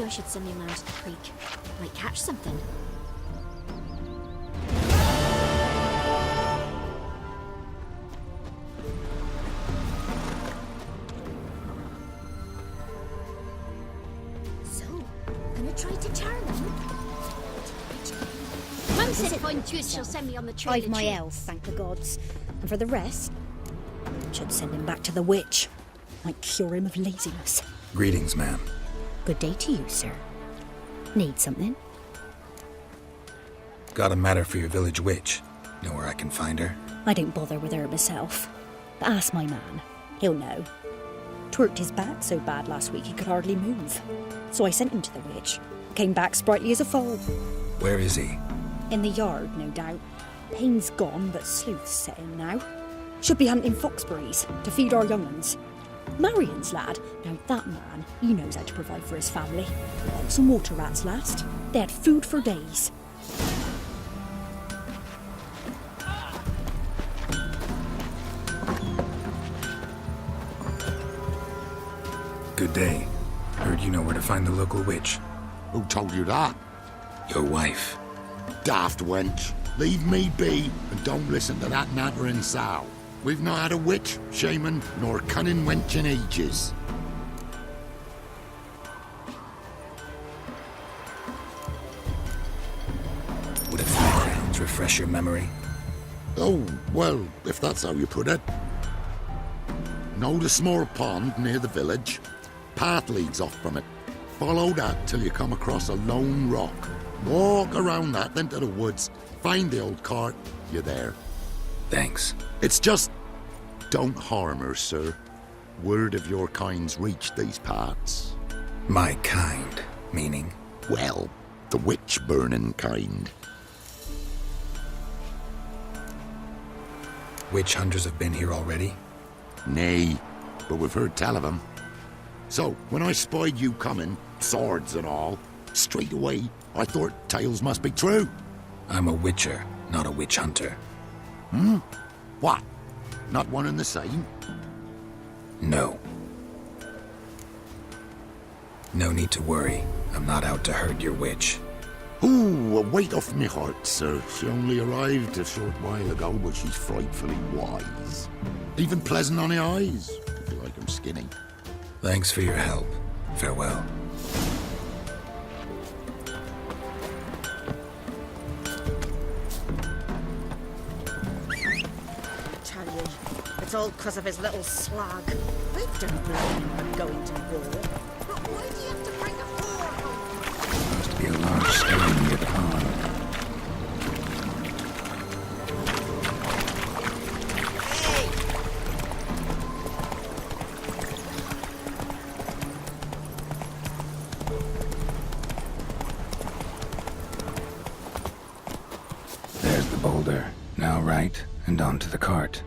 Maybe I should send me man to the creek. Might catch something. So, gonna try to charm him. Mum said if I'm good, she'll send me on the trail. I've my elf, thank the gods. And for the rest, should send him back to the witch. Might cure him of laziness. Greetings, ma'am. Good day to you, sir. Need something? Got a matter for your village witch. Know where I can find her? I don't bother with her myself. But ask my man. He'll know. Twerked his back so bad last week he could hardly move. So I sent him to the witch. Came back sprightly as a foal. Where is he? In the yard, no doubt. Pain's gone, but sleuth's set in now. Should be hunting foxberries to feed our young uns. Marion's lad, now that man, he knows how to provide for his family. Got some water rats last. They had food for days. Good day. Heard you know where to find the local witch. Who told you that? Your wife. Daft wench. Leave me be and don't listen to that nattering sow. We've not had a witch, shaman, nor cunning wench in ages. Would a few crowns refresh your memory? Oh, well, if that's how you put it. Know the small pond near the village? Path leads off from it. Follow that till you come across a lone rock. Walk around that, then to the woods. Find the old cart. You're there. Thanks. It's just... don't harm her, sir. Word of your kind's reached these parts. My kind, meaning? Well, the witch-burning kind. Witch hunters have been here already? Nay, but we've heard tell of them. So, when I spied you coming, swords and all, straight away, I thought tales must be true. I'm a witcher, not a witch hunter. What? Not one and the same? No. No need to worry. I'm not out to hurt your witch. Ooh, a weight off me heart, sir. She only arrived a short while ago, but she's frightfully wise. Even pleasant on the eyes, if you like 'em skinny. Thanks for your help. Farewell. Tell you, it's all 'cause of his little slag. I don't blame him for going to war. But why do you have to bring a whore home? Must be a large stone in your pond. There's the boulder. Now right, and onto the cart.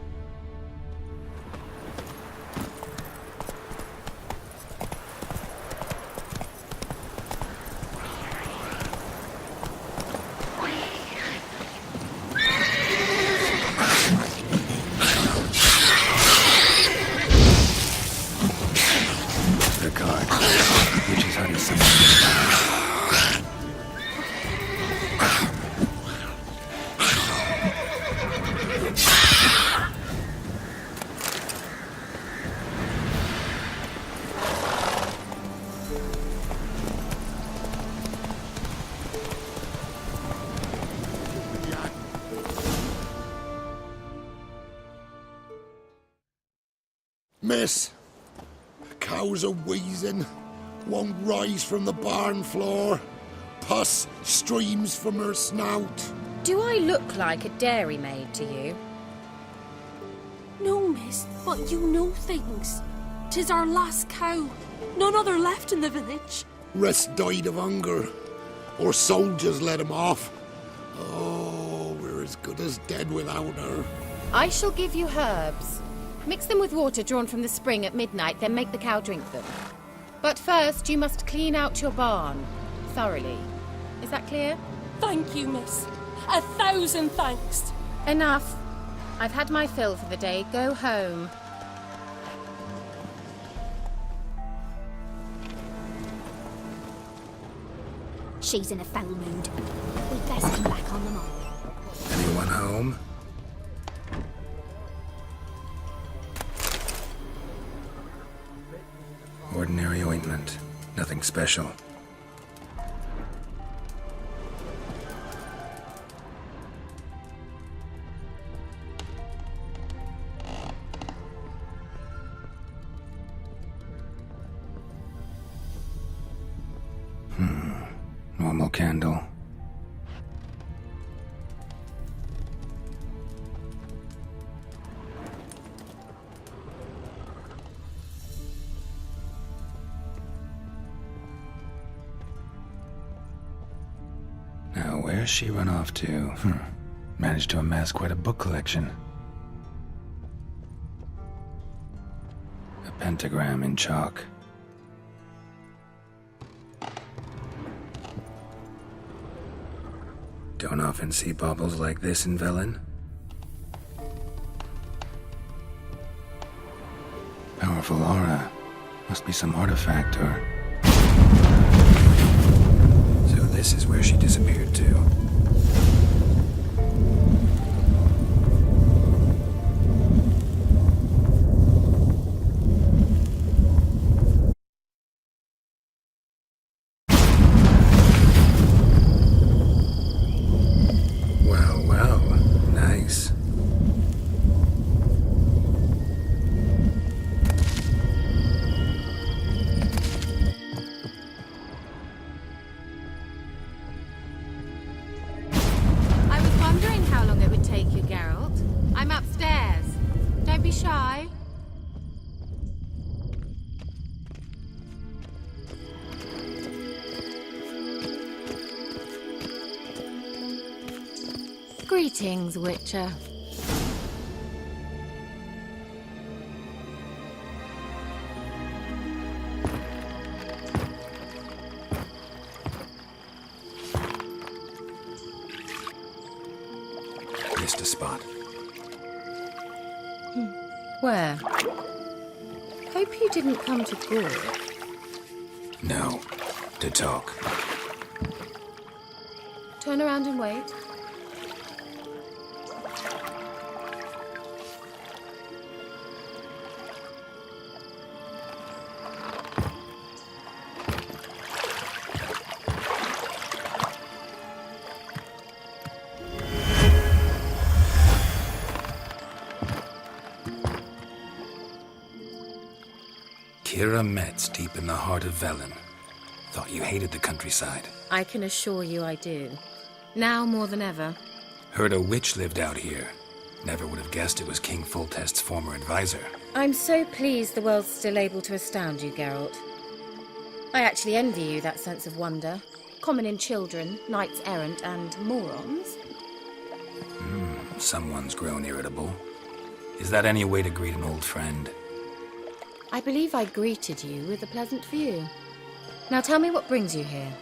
The cart, which is how you see it. Miss, the cows are wheezing, won't rise from the barn floor. Pus streams from her snout. Do I look like a dairymaid to you? No, miss, but you know things. 'Tis our last cow. None other left in the village. Rest died of hunger, or soldiers let him off. Oh, we're as good as dead without her. I shall give you herbs. Mix them with water drawn from the spring at midnight, then make the cow drink them. But first, you must clean out your barn thoroughly. Is that clear? Thank you, miss. 1,000 thanks. Enough. I've had my fill for the day. Go home. She's in a foul mood. We'd best come back on them all. Anyone home? Ordinary ointment. Nothing special. Normal candle. Now, where's she run off to? Managed to amass quite a book collection. A pentagram in chalk. Don't often see baubles like this in Velen. Powerful aura. Must be some artifact or... So this is where she disappeared to. Well, nice. I was wondering how long it would take you, Geralt. I'm upstairs. Don't be shy. Greetings, Witcher. Missed a spot. Where? Hope you didn't come to Gore. No. To talk. Turn around and wait. Kira Metz, deep in the heart of Velen. Thought you hated the countryside. I can assure you I do. Now more than ever. Heard a witch lived out here. Never would have guessed it was King Foltest's former advisor. I'm so pleased the world's still able to astound you, Geralt. I actually envy you that sense of wonder. Common in children, knights errant, and morons. Someone's grown irritable. Is that any way to greet an old friend? I believe I greeted you with a pleasant view. Now tell me what brings you here.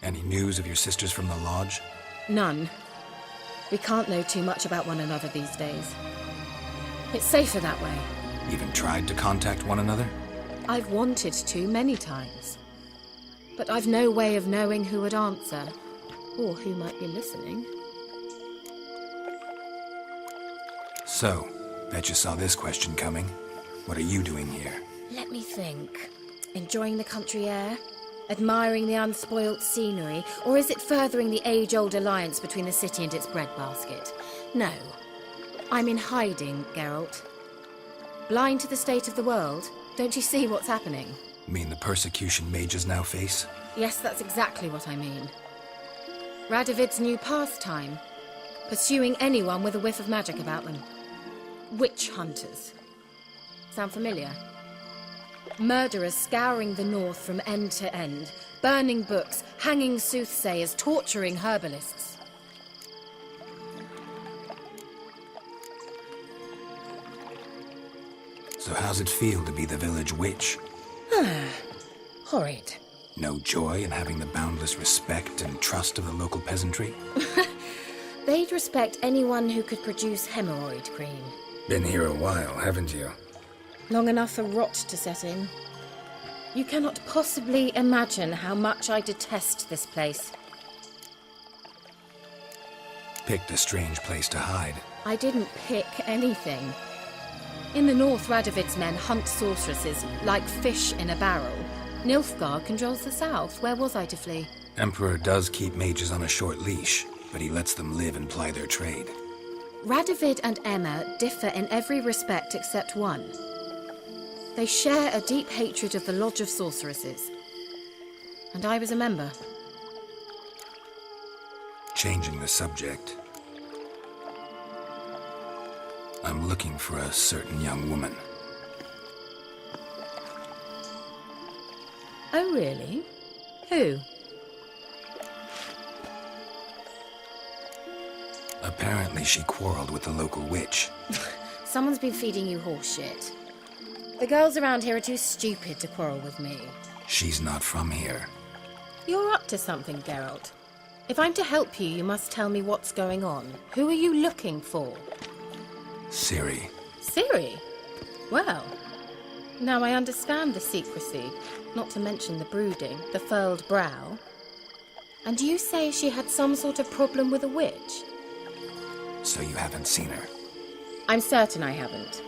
Any news of your sisters from the lodge? None. We can't know too much about one another these days. It's safer that way. Even tried to contact one another? I've wanted to many times. But I've no way of knowing who would answer, or who might be listening. So, bet you saw this question coming. What are you doing here? Let me think. Enjoying the country air? Admiring the unspoilt scenery? Or is it furthering the age-old alliance between the city and its breadbasket? No. I'm in hiding, Geralt. Blind to the state of the world? Don't you see what's happening? Mean the persecution mages now face? Yes, that's exactly what I mean. Radovid's new pastime. Pursuing anyone with a whiff of magic about them. Witch hunters. Sound familiar? Murderers scouring the north from end to end, burning books, hanging soothsayers, torturing herbalists. So how's it feel to be the village witch? Horrid. No joy in having the boundless respect and trust of the local peasantry? They'd respect anyone who could produce hemorrhoid cream. Been here a while, haven't you? Long enough for rot to set in. You cannot possibly imagine how much I detest this place. Picked a strange place to hide. I didn't pick anything. In the north, Radovid's men hunt sorceresses like fish in a barrel. Nilfgaard controls the south. Where was I to flee? Emperor does keep mages on a short leash, but he lets them live and ply their trade. Radovid and Emma differ in every respect except one. They share a deep hatred of the Lodge of Sorceresses. And I was a member. Changing the subject. I'm looking for a certain young woman. Oh, really? Who? Apparently she quarreled with the local witch. Someone's been feeding you horse shit. The girls around here are too stupid to quarrel with me. She's not from here. You're up to something, Geralt. If I'm to help you, you must tell me what's going on. Who are you looking for? Ciri. Ciri? Well, now I understand the secrecy, not to mention the brooding, the furled brow. And you say she had some sort of problem with a witch? So you haven't seen her? I'm certain I haven't.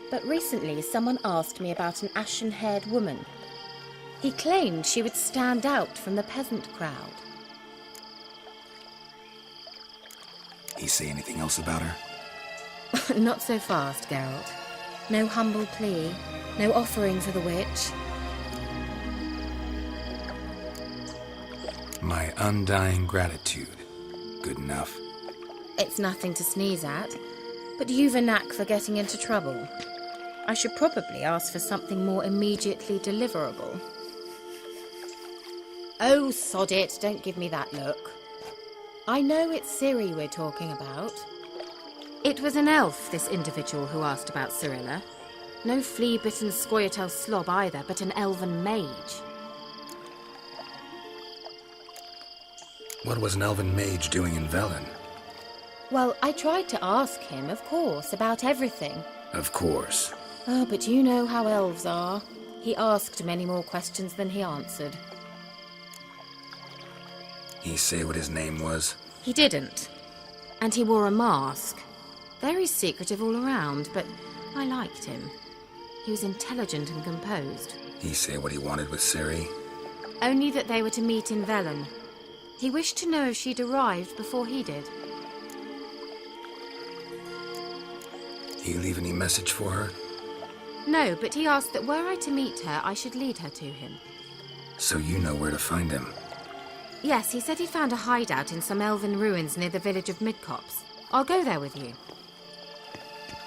But recently someone asked me about an ashen-haired woman. He claimed she would stand out from the peasant crowd. He say anything else about her? Not so fast, Geralt. No humble plea, no offering for the witch. My undying gratitude. Good enough. It's nothing to sneeze at, but you've a knack for getting into trouble. I should probably ask for something more immediately deliverable. Oh, sod it, don't give me that look. I know it's Ciri we're talking about. It was an elf, this individual who asked about Cirilla. No flea-bitten Scoia'tael slob either, but an elven mage. What was an elven mage doing in Velen? Well, I tried to ask him, of course, about everything. Of course. Oh, but you know how elves are. He asked many more questions than he answered. He say what his name was? He didn't. And he wore a mask. Very secretive all around, but I liked him. He was intelligent and composed. He say what he wanted with Ciri? Only that they were to meet in Velen. He wished to know if she'd arrived before he did. He leave any message for her? No, but he asked that were I to meet her, I should lead her to him. So you know where to find him? Yes, he said he found a hideout in some elven ruins near the village of Midcopse. I'll go there with you.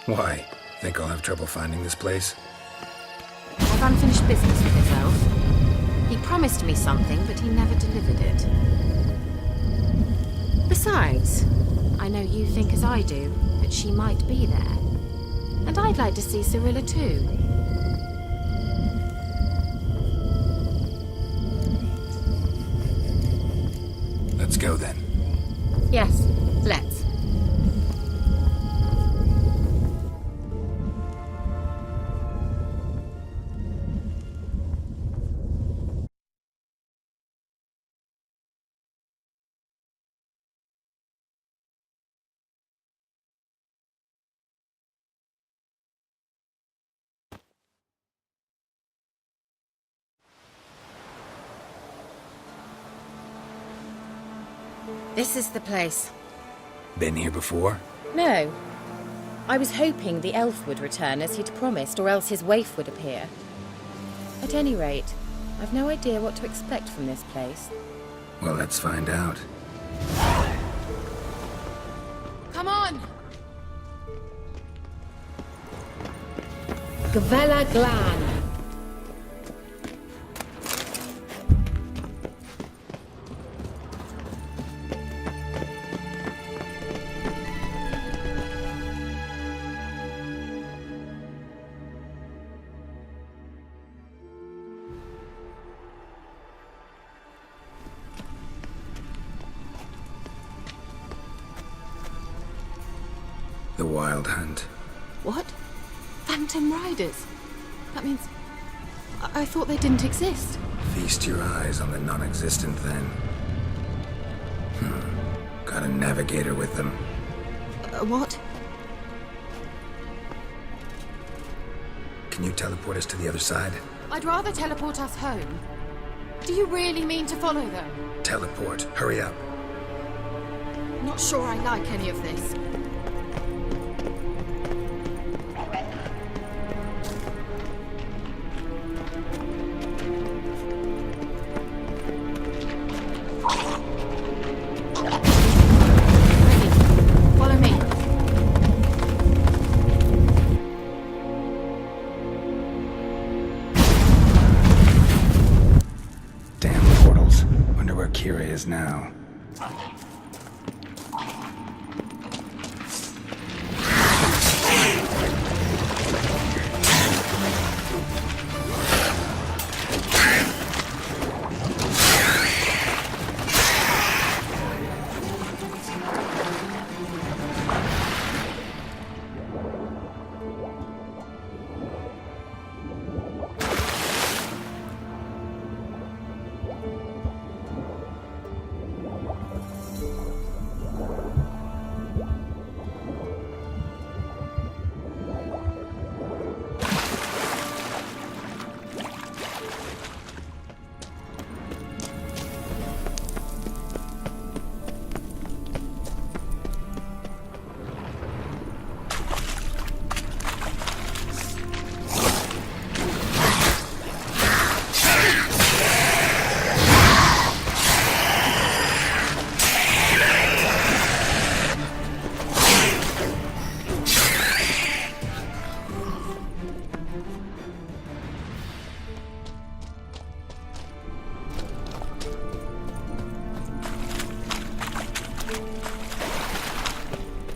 Why? Think I'll have trouble finding this place? I've unfinished business with this elf. He promised me something, but he never delivered it. Besides, I know you think as I do, that she might be there. And I'd like to see Cirilla too. Let's go then. Yes, let's. This is the place. Been here before? No. I was hoping the elf would return as he'd promised, or else his waif would appear. At any rate, I've no idea what to expect from this place. Well, let's find out. Come on! Gavella Glan. The Wild Hunt. What? Phantom Riders? That means... I thought they didn't exist. Feast your eyes on the non-existent then. Got a navigator with them. What? Can you teleport us to the other side? I'd rather teleport us home. Do you really mean to follow them? Teleport. Hurry up. Not sure I like any of this. Ready. Follow me. Damn portals. Wonder where Kira is now.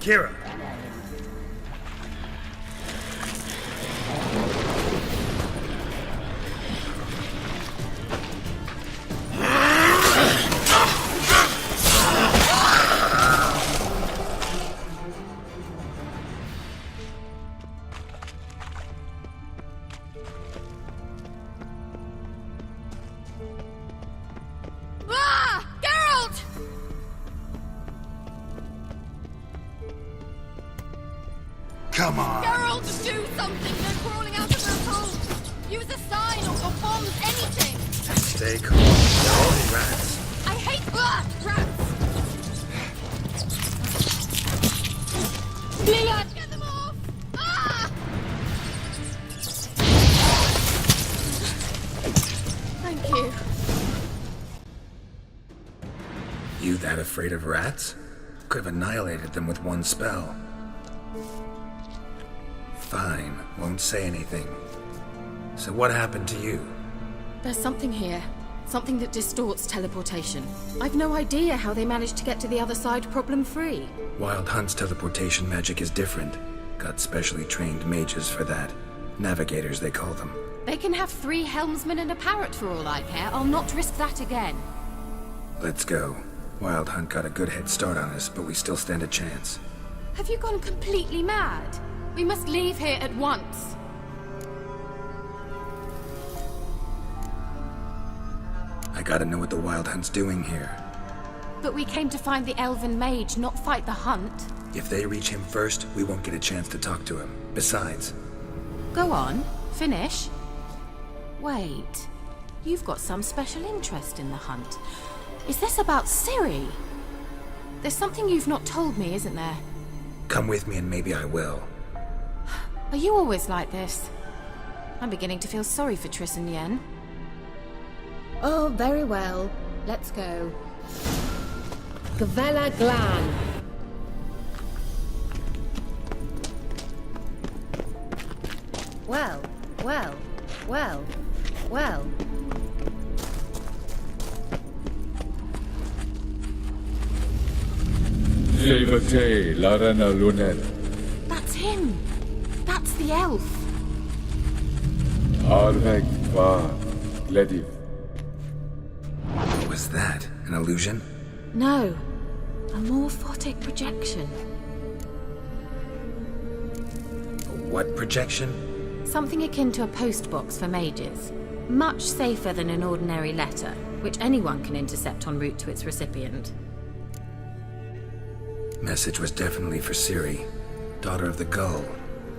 Kira! Ah! Geralt! Come on! Geralt, do something! They're crawling out of their holes! Use a sign or bombs, anything! Stay calm. They're only rats. I hate rats! Leon, get them off! Ah! Thank you. You that afraid of rats? Could have annihilated them with one spell. Fine, won't say anything. So what happened to you? There's something here. Something that distorts teleportation. I've no idea how they managed to get to the other side problem-free. Wild Hunt's teleportation magic is different. Got specially trained mages for that. Navigators, they call them. They can have 3 helmsmen and a parrot for all I care. I'll not risk that again. Let's go. Wild Hunt got a good head start on us, but we still stand a chance. Have you gone completely mad? We must leave here at once. I gotta know what the Wild Hunt's doing here. But we came to find the elven mage, not fight the hunt. If they reach him first, we won't get a chance to talk to him. Besides... Go on, finish. Wait, you've got some special interest in the hunt. Is this about Ciri? There's something you've not told me, isn't there? Come with me and maybe I will. Are you always like this? I'm beginning to feel sorry for Triss and Yen. Oh, very well. Let's go. Gavella Glan. Well, well, well, well. Levate, Larena Lunet. That's him. That's the elf. Arvek va Glediv. What was that? An illusion? No, a morphotic projection. A what projection? Something akin to a post box for mages. Much safer than an ordinary letter, which anyone can intercept en route to its recipient. Message was definitely for Ciri, daughter of the Gull,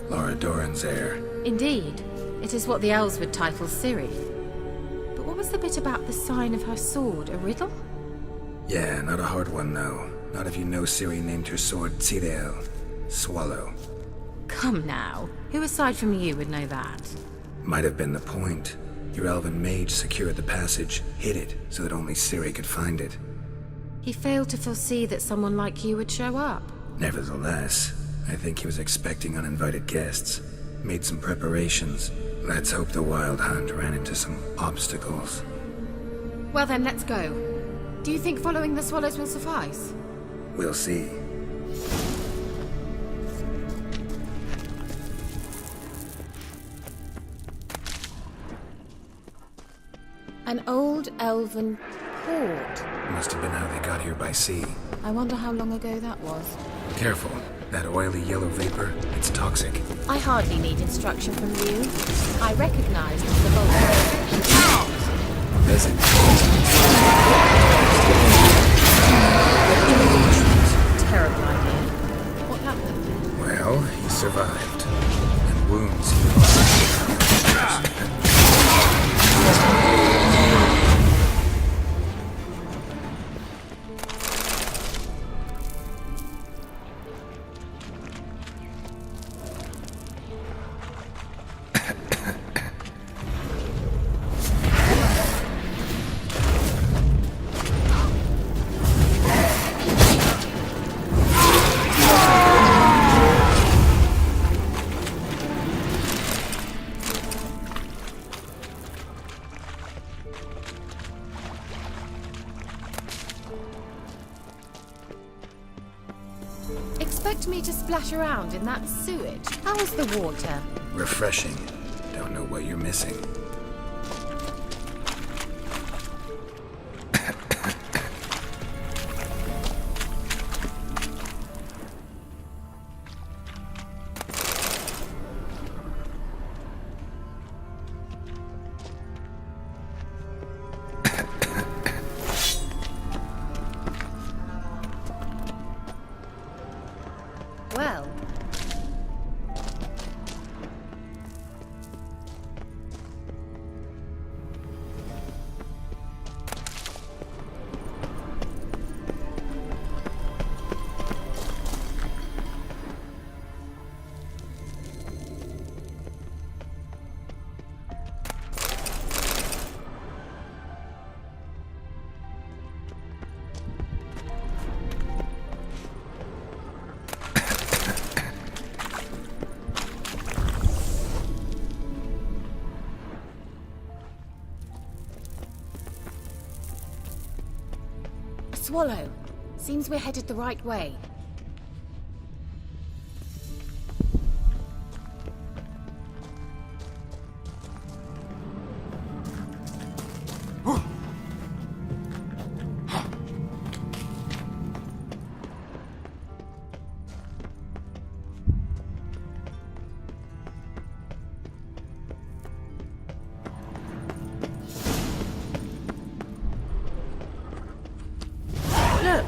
Lara Doran's heir. Indeed, it is what the elves would title Ciri. But what was the bit about the sign of her sword? A riddle? Yeah, not a hard one though. Not if you know Ciri named her sword Tzidael, Swallow. Come now, who aside from you would know that? Might have been the point. Your elven mage secured the passage, hid it, so that only Ciri could find it. He failed to foresee that someone like you would show up. Nevertheless, I think he was expecting uninvited guests. Made some preparations. Let's hope the Wild Hunt ran into some obstacles. Well then, let's go. Do you think following the swallows will suffice? We'll see. An old elven port. Must have been how they got here by sea. I wonder how long ago that was. Careful. That oily yellow vapor, it's toxic. I hardly need instruction from you. I recognized the volcano. Does it? Terrible idea. What happened? Well, he survived. And wounds. Expect me to splash around in that sewage? How is the water? Refreshing. Don't know what you're missing. Well, a swallow. Seems we're headed the right way. Look,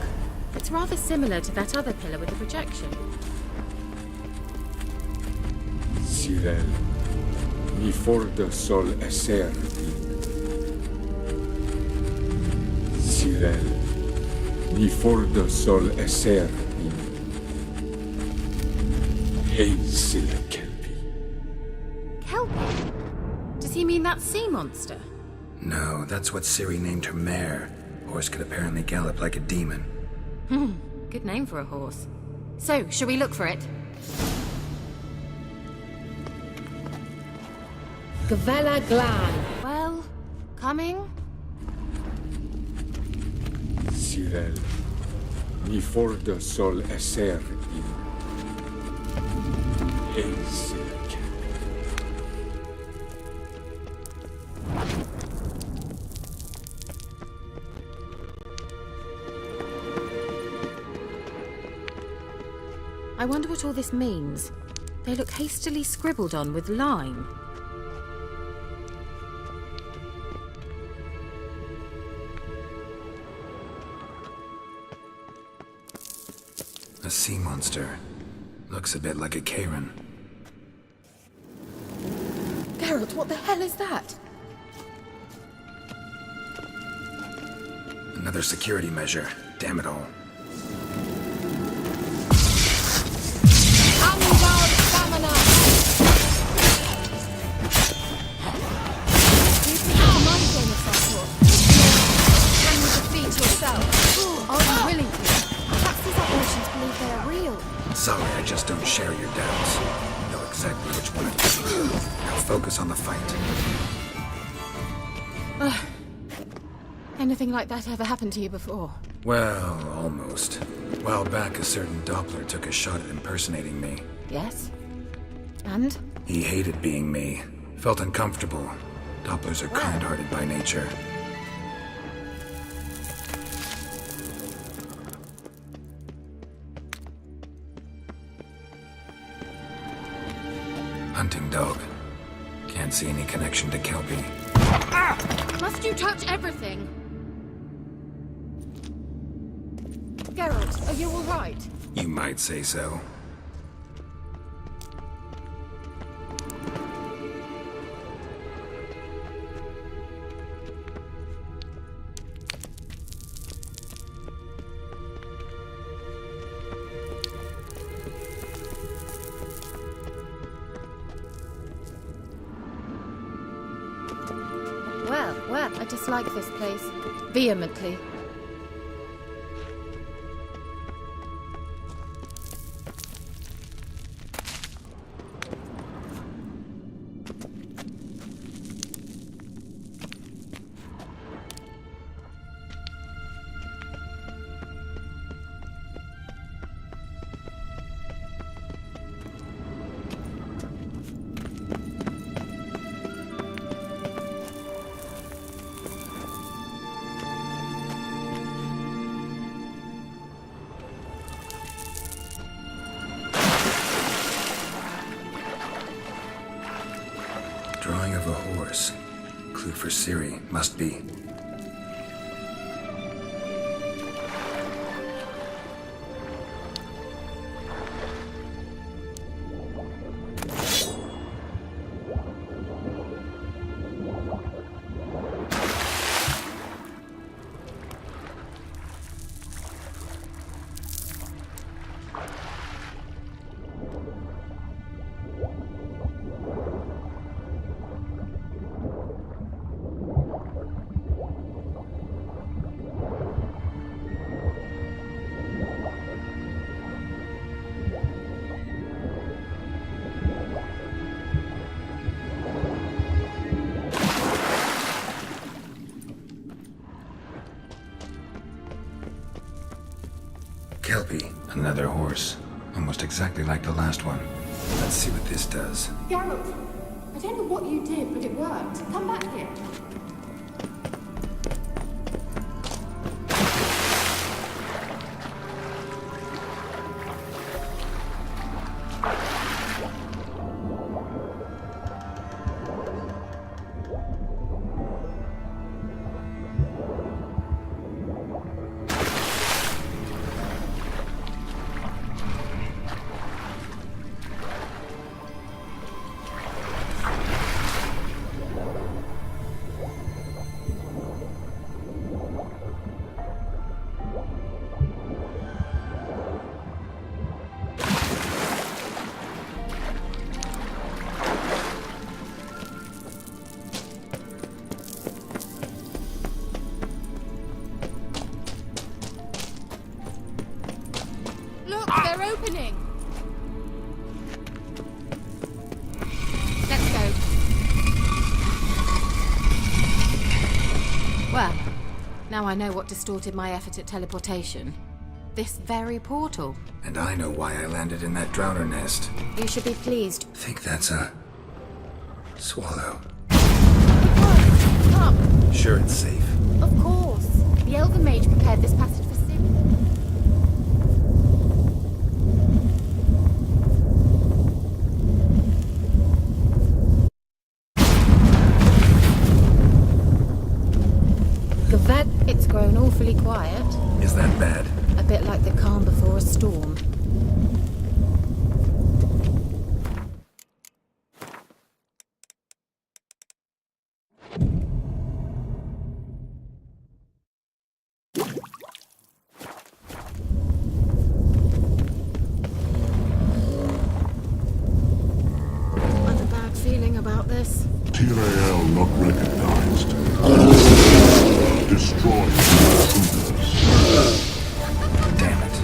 it's rather similar to that other pillar with the projection. Cyril, ni forda sol esser Cyril, ni forda sol esser Hazel Kelpie. Kelpie? Does he mean that sea monster? No, that's what Ciri named her mare. Horse could apparently gallop like a demon. Good name for a horse. So, shall we look for it? Gavella Glan. Well, coming? Cyril, ni forda sol esser Hazel Kelpie. I wonder what all this means. They look hastily scribbled on with lime. A sea monster. Looks a bit like a Karen. Geralt, what the hell is that? Another security measure. Damn it all. Unbound stamina! Do you think it's a mind game of some sort? Can you defeat yourself? Are you willing to? Perhaps these abortions believe they are real. Sorry, I just don't share your doubts. I know exactly which one it is. Now focus on the fight. Anything like that ever happened to you before? Well, almost. A while back, a certain Doppler took a shot at impersonating me. Yes? And? He hated being me. Felt uncomfortable. Dopplers are kind-hearted by nature. Hunting dog. Can't see any connection to Kelpie. Must you touch everything? Geralt, are you all right? You might say so. Well, I dislike this place. Vehemently. Drawing of a horse. Clue for Ciri, must be. Kelpie, another horse. Almost exactly like the last one. Let's see what this does. Geralt, I don't know what you did, but it worked. Come back here. Look, they're opening! Let's go. Well, now I know what distorted my effort at teleportation. This very portal. And I know why I landed in that drowner nest. You should be pleased. Think that's a... swallow. Come! Sure it's safe. Of course. The Elven Mage prepared this passage for Ciri. Gavad, it's grown awfully quiet. Is that bad? A bit like the calm before a storm. Tyrael not recognized. Destroy intruders. Damn it.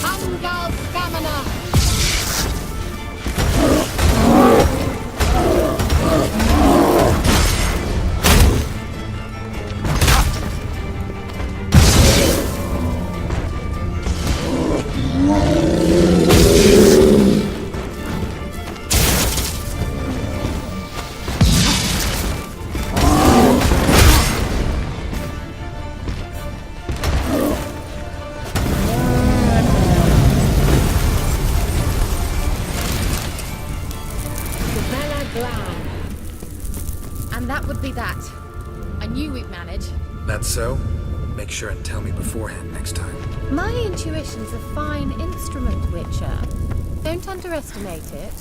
Angal Stamina! And that would be that. I knew we'd manage. That's so? Make sure and tell me beforehand next time. My intuition's a fine instrument, Witcher. Don't underestimate it.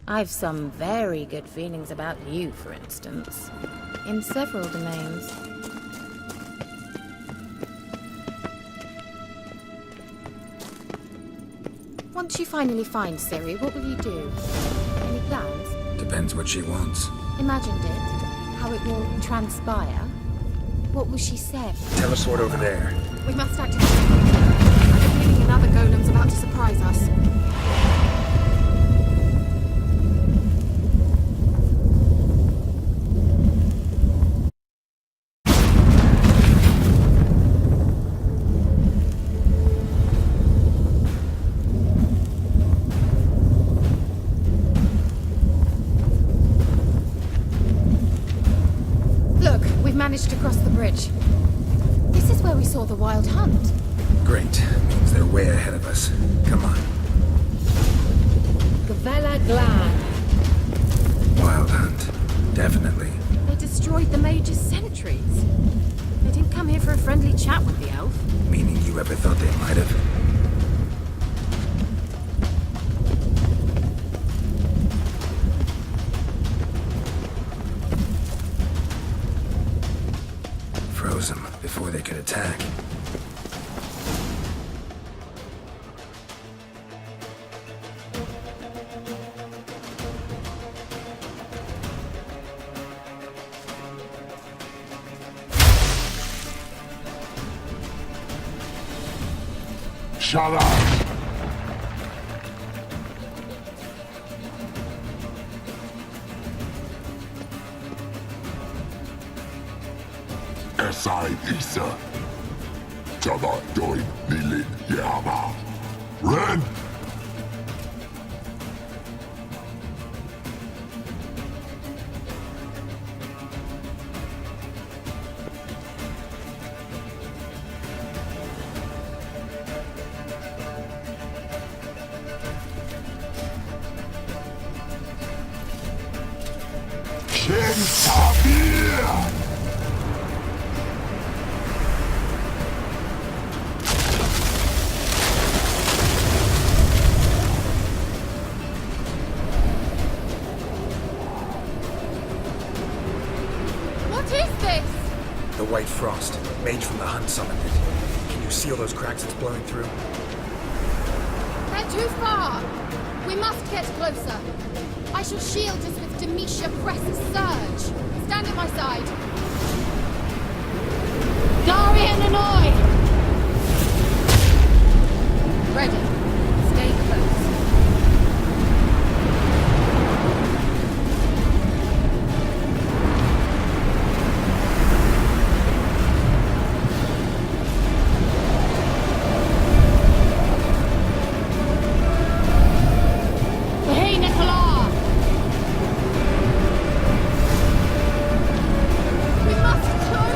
I've some very good feelings about you, for instance. In several domains. Once you finally find Ciri, what will you do? Any plans? Depends what she wants. Imagined it. How it will transpire. What will she say? Telesword over there. We must act immediately. I have a feeling another golem's about to surprise us. Managed to cross the bridge. This is where we saw the Wild Hunt. Great. Means they're way ahead of us. Come on. Gavella Glan. Wild Hunt. Definitely. They destroyed the Mage's sentries. They didn't come here for a friendly chat with the elf. Meaning you ever thought they might have? Froze them before they could attack. Shut up! Esai Isa. Tada doin nilin yama. Ren! Shin Tabir! The White Frost. Mage from the Hunt summoned it. Can you see all those cracks it's blowing through? They're too far! We must get closer. I shall shield us with Demetia Press's surge. Stand at my side. Darian and I! Ready. Stay close. We must close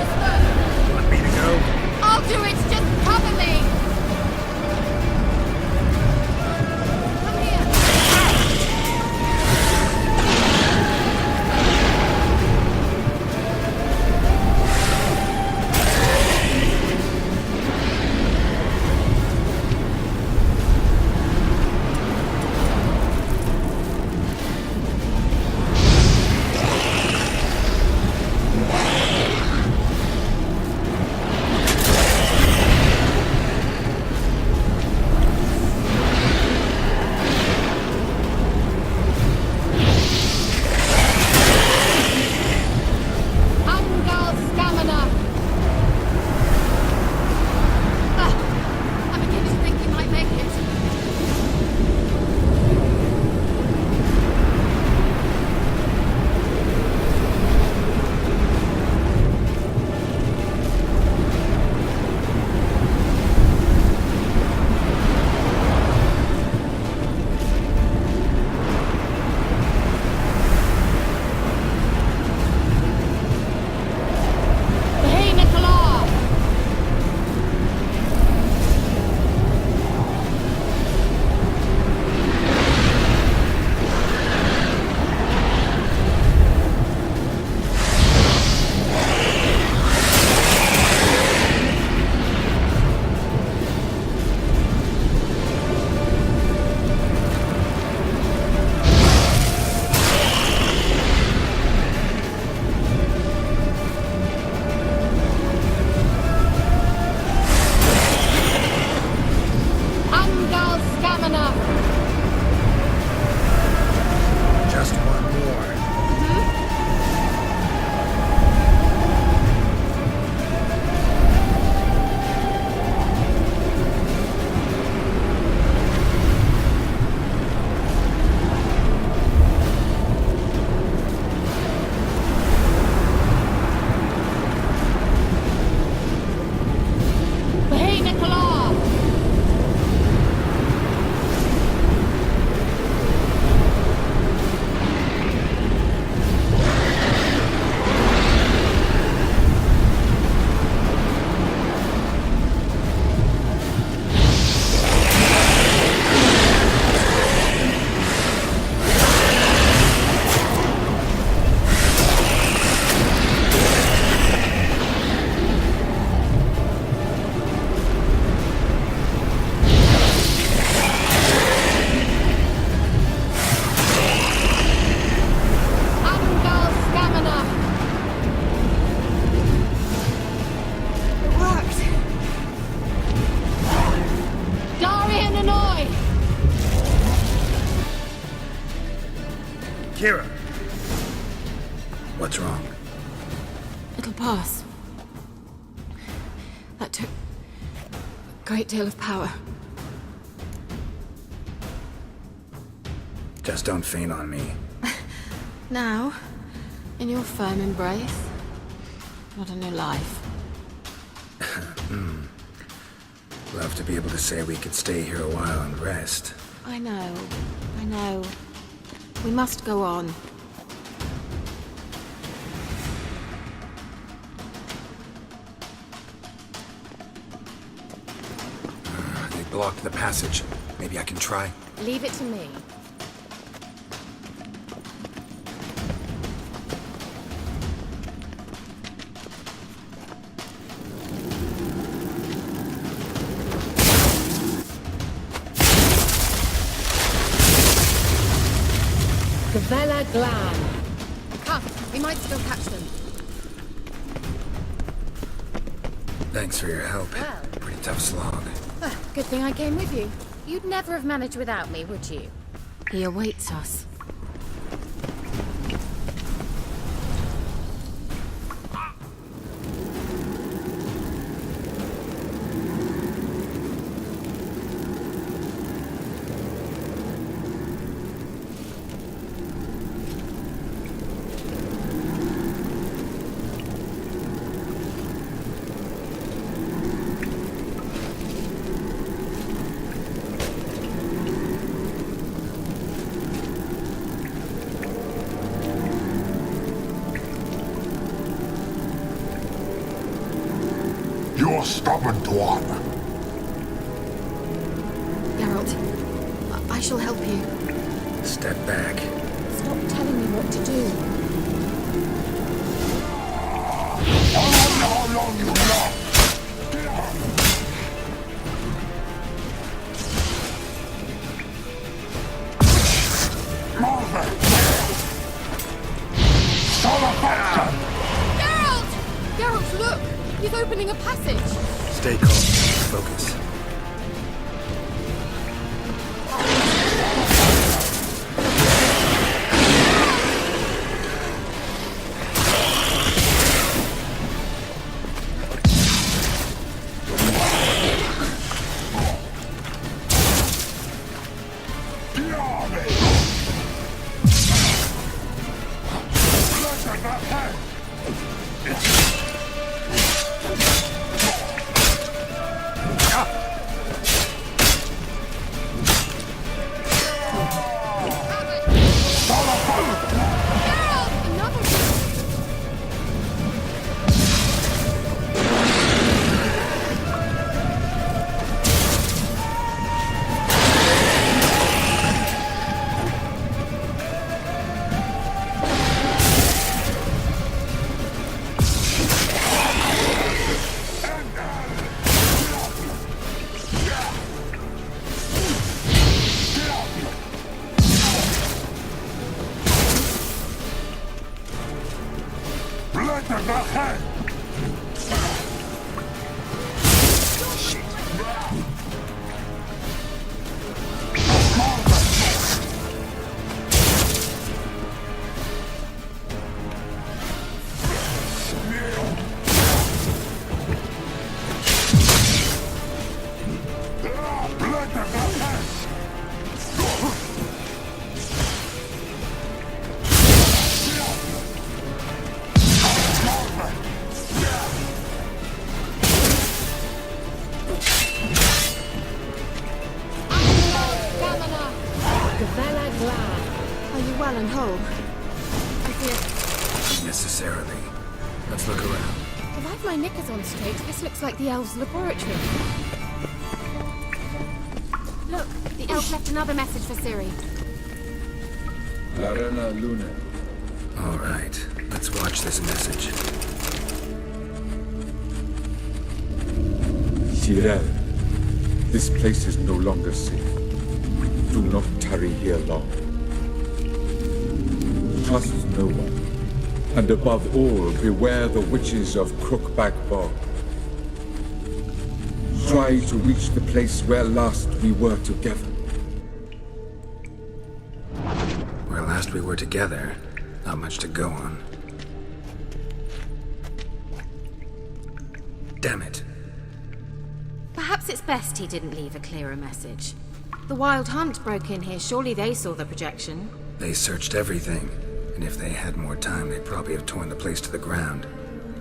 Kira! What's wrong? It'll pass. That took a great deal of power. Just don't faint on me. Now, in your firm embrace, not a new life. Love to be able to say we could stay here a while and rest. I know. We must go on. They blocked the passage. Maybe I can try. Leave it to me. Gavella Glan. Come, we might still catch them. Thanks for your help. Well. Pretty tough slog. Good thing I came with you. You'd never have managed without me, would you? He awaits us. You're stubborn, Dwan. Geralt, I shall help you. Step back. Stop telling me what to do. Geralt, look! He's opening a passage! Stay calm. Focus. Are you well and whole? I fear... Necessarily. Let's look around. If I've my knickers on straight, this looks like the elves' laboratory. Look, the elf left another message for Ciri. Arena Luna. All right. Let's watch this message. Tyrell, this place is no longer safe. Do not tarry here long. Trust no one. And above all, beware the witches of Crookback Bog. Try to reach the place where last we were together. Well, last we were together, not much to go on. Damn it. Perhaps it's best he didn't leave a clearer message. The Wild Hunt broke in here. Surely they saw the projection. They searched everything, and if they had more time, they'd probably have torn the place to the ground.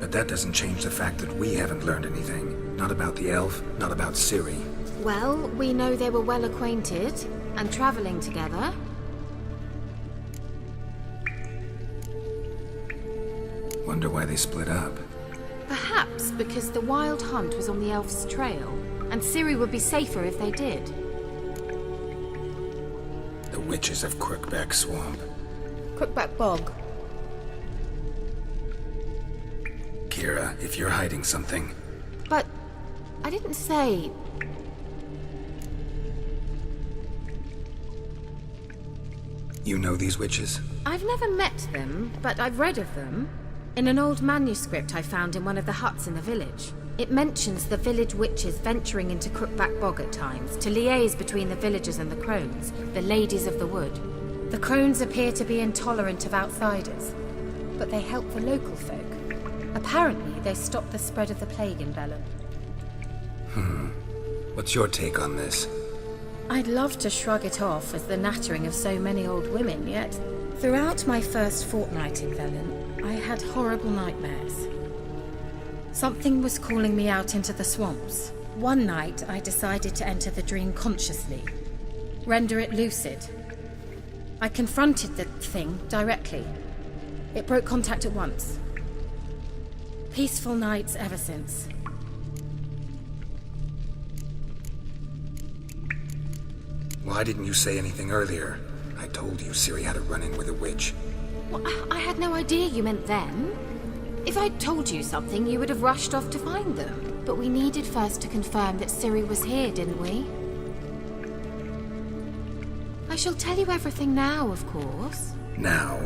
But that doesn't change the fact that we haven't learned anything. Not about the elf, not about Ciri. Well, we know they were well acquainted and traveling together. Wonder why they split up. Perhaps because the Wild Hunt was on the elf's trail, and Ciri would be safer if they did. The witches of Crookback Swamp. Crookback Bog. Kira, if you're hiding something... But I didn't say... You know these witches? I've never met them, but I've read of them. In an old manuscript I found in one of the huts in the village. It mentions the village witches venturing into Crookback Bog at times to liaise between the villagers and the crones, the ladies of the wood. The crones appear to be intolerant of outsiders, but they help the local folk. Apparently, they stopped the spread of the plague in Bellum. What's your take on this? I'd love to shrug it off as the nattering of so many old women, yet throughout my first fortnight in Velen, I had horrible nightmares. Something was calling me out into the swamps. One night, I decided to enter the dream consciously, render it lucid. I confronted the thing directly. It broke contact at once. Peaceful nights ever since. Why didn't you say anything earlier? I told you Ciri had a run-in with a witch. Well, I had no idea you meant then. If I'd told you something, you would have rushed off to find them. But we needed first to confirm that Ciri was here, didn't we? I shall tell you everything now, of course. Now?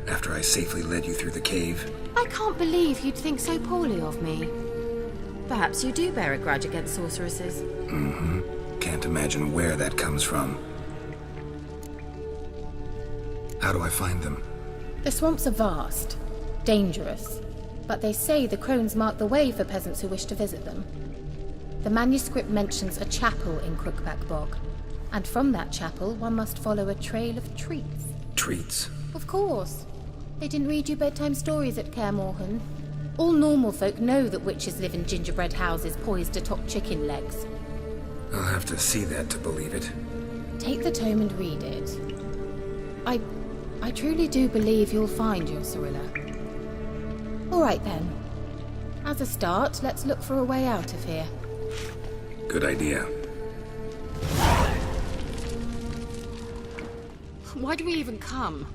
After I safely led you through the cave? I can't believe you'd think so poorly of me. Perhaps you do bear a grudge against sorceresses. Can't imagine where that comes from. How do I find them? The swamps are vast, dangerous, but they say the crones mark the way for peasants who wish to visit them. The manuscript mentions a chapel in Crookback Bog, and from that chapel one must follow a trail of treats. Treats? Of course. They didn't read you bedtime stories at Kaer Morhen. All normal folk know that witches live in gingerbread houses poised atop chicken legs. I'll have to see that to believe it. Take the tome and read it. I truly do believe you'll find your Cirilla. All right then. As a start, let's look for a way out of here. Good idea. Why do we even come?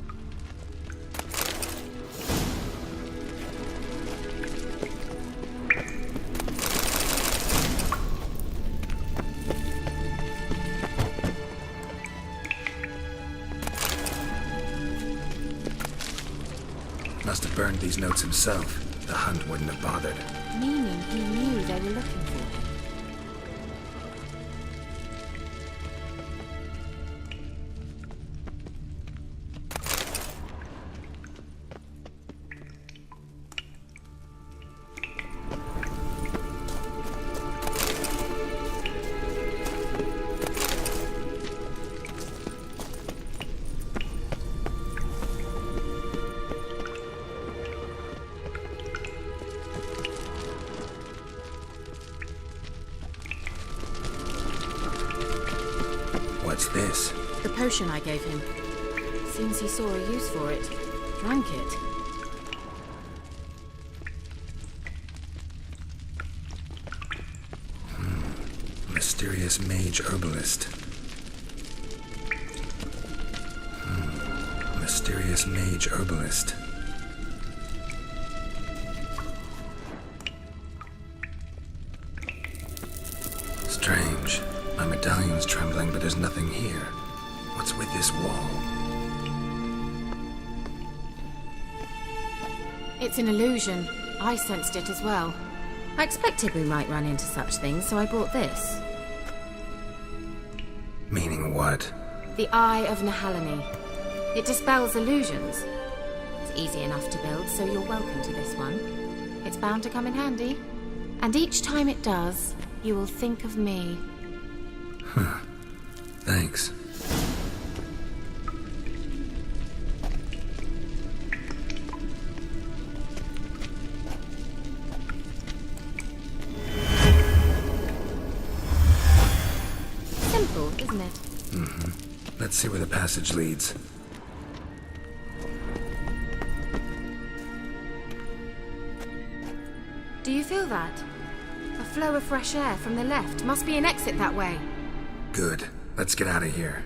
Must have burned these notes himself. The Hunt wouldn't have bothered. Meaning he knew they were looking for him. What's this? The potion I gave him. Seems he saw a use for it. Drank it. Mysterious mage herbalist. Mysterious mage herbalist. Strange. My medallion's trembling, but there's nothing here. What's with this wall? It's an illusion. I sensed it as well. I expected we might run into such things, so I brought this. Meaning what? The Eye of Nehaleni. It dispels illusions. It's easy enough to build, so you're welcome to this one. It's bound to come in handy. And each time it does, you will think of me. Huh. Thanks. Simple, isn't it? Mm-hmm. Let's see where the passage leads. Do you feel that? A flow of fresh air from the left. Must be an exit that way. Good. Let's get out of here.